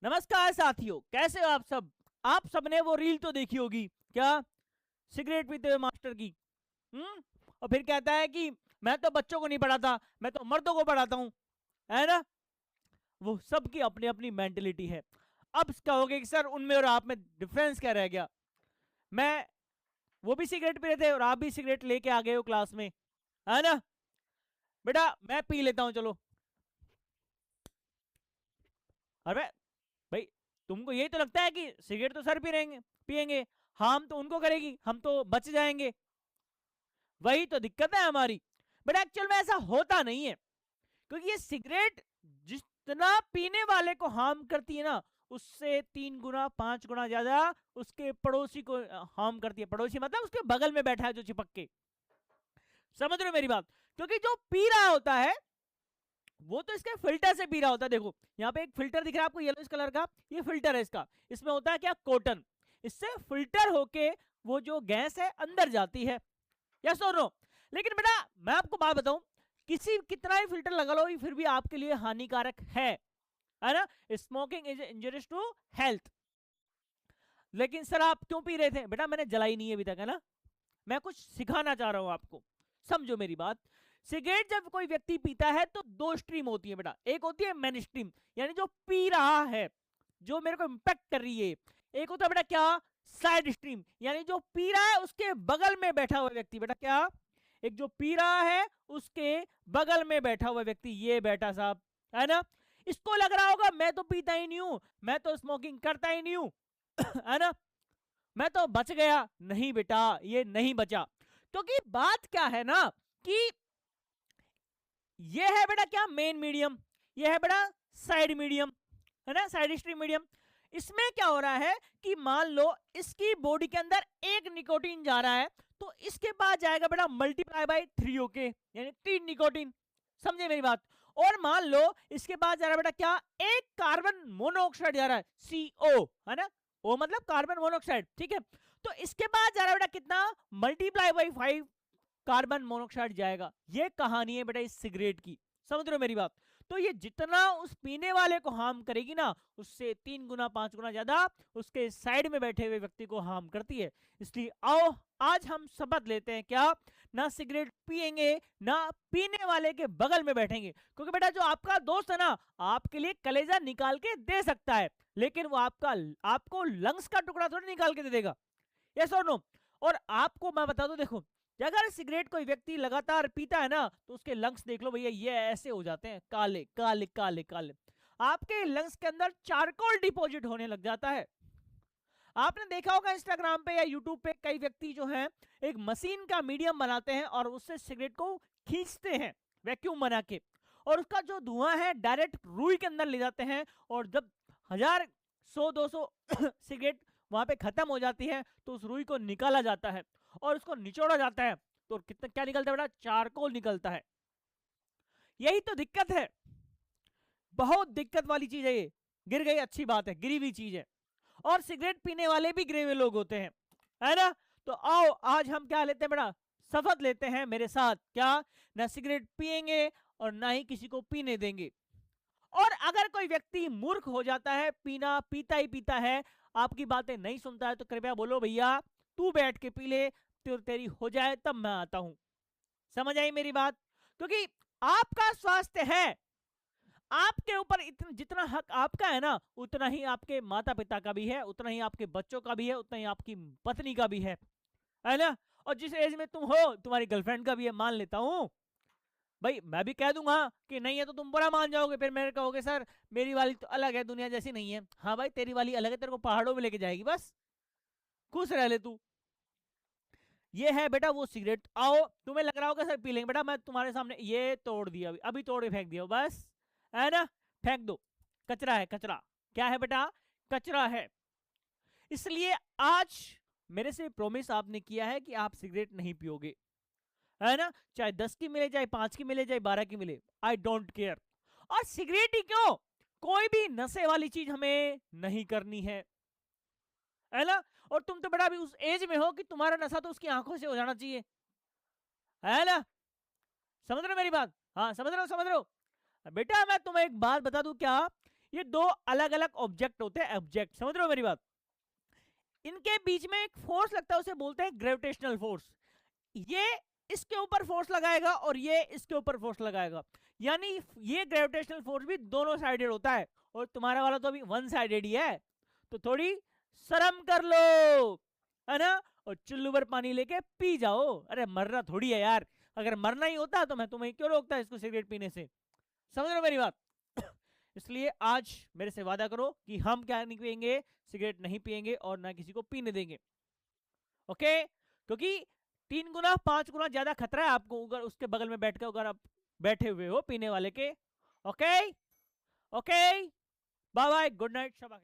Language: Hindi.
नमस्कार साथियों, कैसे हो आप सब। आप सबने वो रील तो देखी होगी क्या, सिगरेट पीते हुए मास्टर की। और फिर कहता है कि मैं तो बच्चों को नहीं पढ़ाता, मैं तो मर्दों को पढ़ाता हूं, है ना। वो सबकी अपनी अपनी मेंटेलिटी है। अब कहोगे कि सर उनमें और आप में डिफरेंस क्या रह गया। मैं वो भी सिगरेट पी रहे थे और आप भी सिगरेट लेके आ गए हो क्लास में, है ना। बेटा मैं पी लेता हूं, चलो। अरे भाई, तुमको यही तो लगता है कि सिगरेट तो सर पी रहेंगे पियेंगे, हार्म तो उनको करेगी, हम तो बच जाएंगे। वही तो दिक्कत है हमारी। बट एक्चुअल में ऐसा होता नहीं है, क्योंकि ये सिगरेट जितना पीने वाले को हार्म करती है ना, उससे 3 गुना 5 गुना ज्यादा उसके पड़ोसी को हार्म करती है। पड़ोसी मतलब उसके बगल में बैठा है जो चिपक के। समझ रहे हो मेरी बात। क्योंकि जो पी रहा होता है वो तो इसके फिल्टर से पी रहा होता है। देखो यहाँ पे एक फिल्टर दिख रहा है आपको येलोइश कलर का, ये फिल्टर है इसका। इसमें होता है क्या, कॉटन। इससे फिल्टर होके वो जो गैस है अंदर जाती है, यस और नो। लेकिन बेटा मैं आपको बात बताऊं, किसी कितना ही फिल्टर लगा लो, ये फिर भी आपके लिए हानिकारक है ना। Smoking is injurious to health. लेकिन सर आप क्यों पी रहे थे, बेटा मैंने जलाई नहीं है अभी तक, है ना। मैं कुछ सिखाना चाह रहा हूं आपको, समझो मेरी बात। सिगरेट जब कोई व्यक्ति पीता है तो दो स्ट्रीम होती है बेटा। एक होती है मेन स्ट्रीम, यानी जो पी रहा है, जो मेरे को इंपैक्ट कर रही है। एक होता है बेटा क्या, साइड स्ट्रीम, यानी जो पी रहा है उसके बगल में बैठा हुआ व्यक्ति। बेटा क्या, एक जो पी रहा है उसके बगल में बैठा हुआ व्यक्ति, ये बैठा साहब, है ना। इसको लग रहा होगा मैं तो पीता ही नहीं हूं, मैं तो स्मोकिंग करता ही नहीं हूं, है ना, मैं तो बच गया। नहीं बेटा, ये नहीं बचा। क्योंकि बात क्या है ना कि ये है बेटा क्या, मेन मीडियम, ये है बेटा साइड मीडियम, है ना, साइड स्ट्रीम मीडियम। इसमें क्या हो रहा है कि मान लो इसकी बॉडी के अंदर एक निकोटीन जा रहा है, तो इसके बाद जाएगा बेटा मल्टीप्लाई बाय 3 ओके, यानी 3 निकोटीन। समझे मेरी बात। और मान लो इसके बाद जा रहा है बेटा क्या, एक कार्बन मोनोऑक्साइड जा रहा है, CO, है ना। ओ मतलब कार्बन मोनोऑक्साइड, ठीक है। तो इसके बाद जा रहा है बेटा कितना, मल्टीप्लाई बाय 5 कार्बन मोनोऑक्साइड जाएगा। ये कहानी है बेटा इस सिगरेट की। समझ रहे हो मेरी बात। तो ये जितना उस पीने वाले को हार्म करेगी ना, उससे 3 गुना 5 गुना ज्यादा उसके साइड में बैठे हुए व्यक्ति को हार्म करती है। इसलिए आओ आज हम शपथ लेते हैं क्या, ना सिगरेट पिएंगे, ना पीने वाले के बगल में बैठेंगे। क्योंकि बेटा जो आपका दोस्त है ना, आपके लिए कलेजा निकाल के दे सकता है, लेकिन वो आपको लंग्स का टुकड़ा थोड़ी निकाल के दे देगा। यस और नो। और आपको मैं बता दूं, देखो अगर सिगरेट कोई व्यक्ति लगातार पीता है ना, तो उसके लंग्स देख लो भैया, ये ऐसे हो जाते हैं, काले काले काले काले। आपके लंग्स के अंदर चारकोल डिपॉजिट होने लग जाता है। आपने देखा होगा इंस्टाग्राम पे या यूट्यूब पे कई व्यक्ति जो हैं एक मशीन का मीडियम बनाते हैं और उससे सिगरेट को खींचते हैं वैक्यूम बना के, और उसका जो धुआं है डायरेक्ट रुई के अंदर ले जाते हैं। और जब 1000 100 200 सिगरेट वहां पे खत्म हो जाती है, तो उस रुई को निकाला जाता है और उसको निचोड़ा जाता है, तो कितना क्या निकलता है बेटा, चारकोल निकलता है। यही तो दिक्कत है, बहुत दिक्कत वाली चीज है ये। गिर गई अच्छी बात है, गिरी हुई चीज है। और सिगरेट पीने वाले भी गिरे हुए लोग होते हैं, है ना। तो आओ आज हम क्या लेते हैं बेटा, शपथ लेते हैं मेरे साथ क्या, ना सिगरेट पिएंगे और ना ही किसी को पीने देंगे। और अगर कोई व्यक्ति मूर्ख हो जाता है, पीना पीता ही पीता है, आपकी बातें नहीं सुनता है, तो कृपया बोलो भैया तू बैठ के पी ले, तेरी हो जाए तब मैं आता हूं। समझ आई मेरी बात। क्योंकि आपका स्वास्थ्य है, आपके ऊपर इतना जितना हक आपका है ना, उतना ही आपके माता पिता का भी है, उतना ही आपके बच्चों का भी है, उतना ही आपकी पत्नी का भी है ना। और जिस एज में तुम हो, तुम्हारी गर्लफ्रेंड का भी है, मान लेता हूं भाई। मैं भी कह दूंगा कि नहीं है तो तुम बुरा मान जाओगे, फिर मेरे कहोगे सर मेरी वाली तो अलग है, दुनिया जैसी नहीं है। हाँ भाई तेरी वाली अलग है, तेरे को पहाड़ों में लेके जाएगी, बस खुश रह ले तू। ये है बेटा वो सिगरेट। आओ तुम्हें लग रहा होगा सर पी लेंगे, बेटा मैं तुम्हारे सामने ये तोड़ दिया, अभी अभी तोड़ के फेंक दिया बस, है ना। फेंक दो, कचरा है कचरा। क्या है बेटा, कचरा है। इसलिए आज मेरे से प्रॉमिस आपने किया है कि आप सिगरेट नहीं पियोगे, है ना। चाहे 10 की मिले, चाहे 5 की मिले, चाहे 12 की मिले, आई डोंट केयर। और सिगरेट ही क्यों, कोई भी नशे वाली चीज हमें नहीं करनी है ना। और तुम तो बड़ा भी उस एज में हो कि तुम्हारा नशा तो उसकी आंखों से हो जाना चाहिए, है ना। समझ रहे हो मेरी बात, हाँ समझ रहे हो समझ रहे हो। बेटा मैं तुम्हें एक बात बता दूं क्या, ये दो अलग अलग ऑब्जेक्ट होते हैं, ऑब्जेक्ट, समझ रहे हो मेरी बात। इनके बीच में एक फोर्स लगता है, उसे बोलते हैं ग्रेविटेशनल फोर्स। ये इसके ऊपर फोर्स लगाएगा और ये इसके ऊपर फोर्स लगाएगा, यानी ये ग्रेविटेशनल फोर्स भी दोनों साइडेड होता है, और तुम्हारा वाला तो अभी वन साइडेड ही है, तो थोड़ी शर्म कर लो, है ना, और चुल्लू भर पानी लेके पी जाओ। अरे मरना थोड़ी है यार, अगर मरना ही होता तो मैं तुम्हें क्यों रोकता इसको सिगरेट पीने से, समझ रहे हो मेरी बात। इसलिए आज मेरे से वादा करो कि हम क्या नहीं पिएंगे, सिगरेट नहीं पिएंगे और ना किसी को पीने देंगे, ओके। क्योंकि 3 गुना 5 गुना ज्यादा खतरा है आपको अगर उसके बगल में बैठकर अगर आप बैठे हुए हो पीने वाले के, okay. Okay, bye bye, good night, शबा खैर।